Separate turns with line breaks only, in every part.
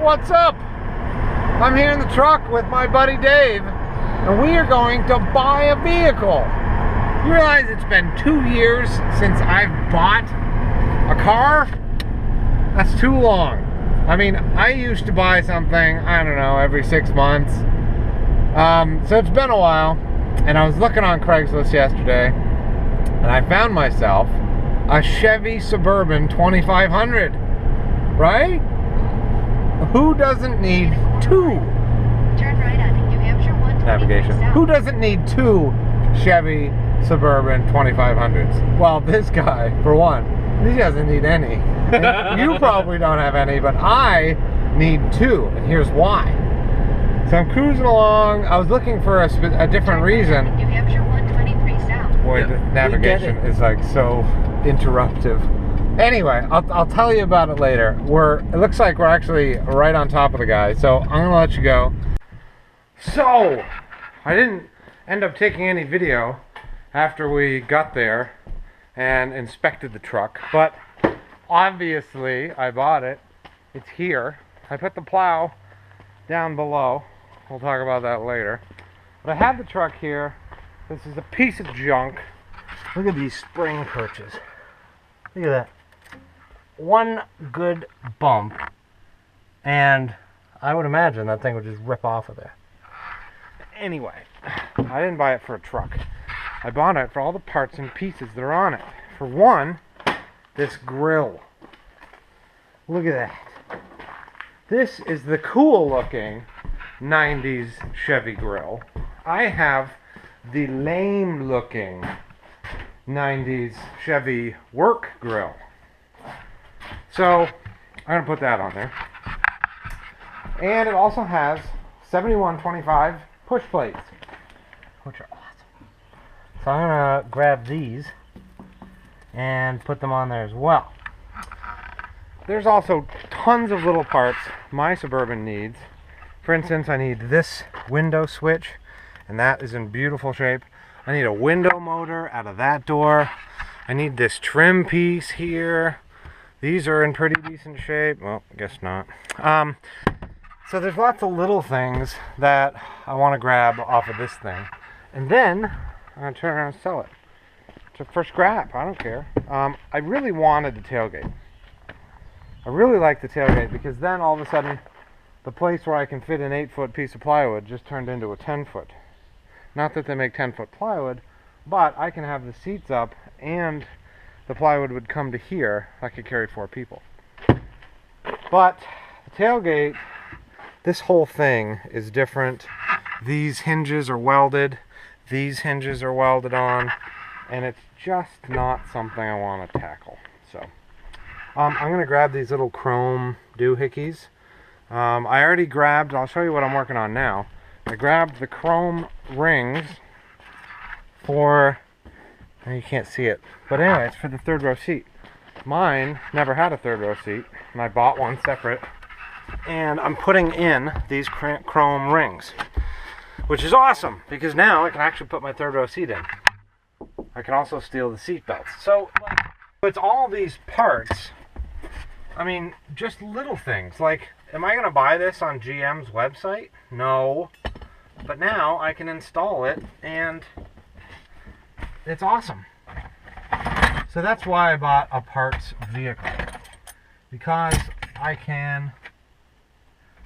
What's up? I'm here in the truck with my buddy Dave, and we are going to buy a vehicle. You realize it's been 2 years since I've bought a car? That's too long. I mean, I used to buy something, I don't know, every 6 months. So it's been a while, and I was looking on Craigslist yesterday, and I found myself a Chevy Suburban 2500, right? Who doesn't need two?
Turn right on New Hampshire 123
Navigation.
south.
Who doesn't need two Chevy Suburban 2500s? Well, this guy, for one, he doesn't need any. And you probably don't have any, but I need two, and here's why. So I'm cruising along. I was looking for a different reason.
New Hampshire 123 south.
Boy, the navigation is like so interruptive. Anyway, I'll tell you about it later. It looks like we're actually right on top of the guy, so I'm gonna let you go. So, I didn't end up taking any video after we got there and inspected the truck, but obviously I bought it. It's here. I put the plow down below. We'll talk about that later. But I have the truck here. This is a piece of junk. Look at these spring perches. Look at that. One good bump, and I would imagine that thing would just rip off of there. Anyway, I didn't buy it for a truck. I bought it for all the parts and pieces that are on it. For one, this grill. Look at that. This is the cool looking 90s Chevy grill. I have the lame looking 90s Chevy work grill. So, I'm going to put that on there. And it also has 7125 push plates, which are awesome. So I'm going to grab these and put them on there as well. There's also tons of little parts my Suburban needs. For instance, I need this window switch, and that is in beautiful shape. I need a window motor out of that door. I need this trim piece here. These are in pretty decent shape. Well, I guess not. So there's lots of little things that I want to grab off of this thing. And then I'm going to turn around and sell it for scrap. I don't care. I really wanted the tailgate. I really like the tailgate because then all of a sudden the place where I can fit an 8-foot piece of plywood just turned into a 10-foot. Not that they make 10-foot plywood, but I can have the seats up and the plywood would come to here. I could carry 4 people. But the tailgate, this whole thing is different. These hinges are welded. These hinges are welded on. And it's just not something I want to tackle. So I'm going to grab these little chrome doohickeys. I already grabbed, I'll show you what I'm working on now. I grabbed the chrome rings for, you can't see it, but anyway, it's for the third row seat. Mine never had a third row seat, and I bought one separate, and I'm putting in these chrome rings, which is awesome, because now I can actually put my third row seat in. I can also steal the seat belts. So, like, it's all these parts, I mean, just little things, like, am I going to buy this on GM's website? No. But now I can install it, and it's awesome. So that's why I bought a parts vehicle. Because I can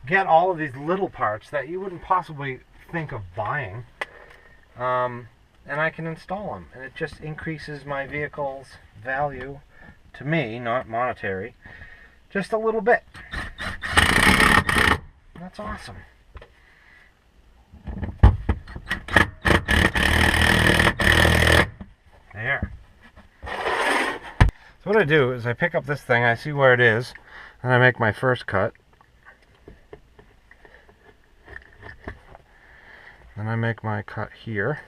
get all of these little parts that you wouldn't possibly think of buying. And I can install them. And it just increases my vehicle's value to me, not monetary, just a little bit. That's awesome. There. So what I do is I pick up this thing, I see where it is, and I make my first cut. Then I make my cut here.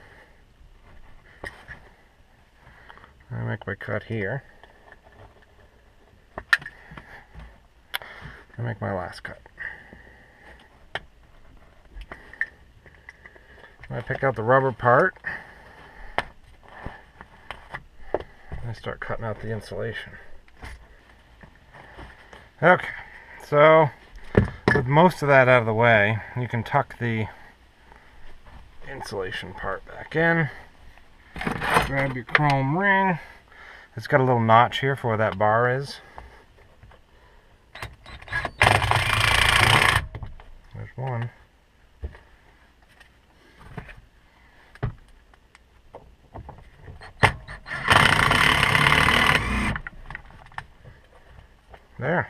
I make my cut here. I make my last cut. I pick out the rubber part. I start cutting out the insulation. Okay, so with most of that out of the way, you can tuck the insulation part back in. Grab your chrome ring. It's got a little notch here for where that bar is. There's one. There.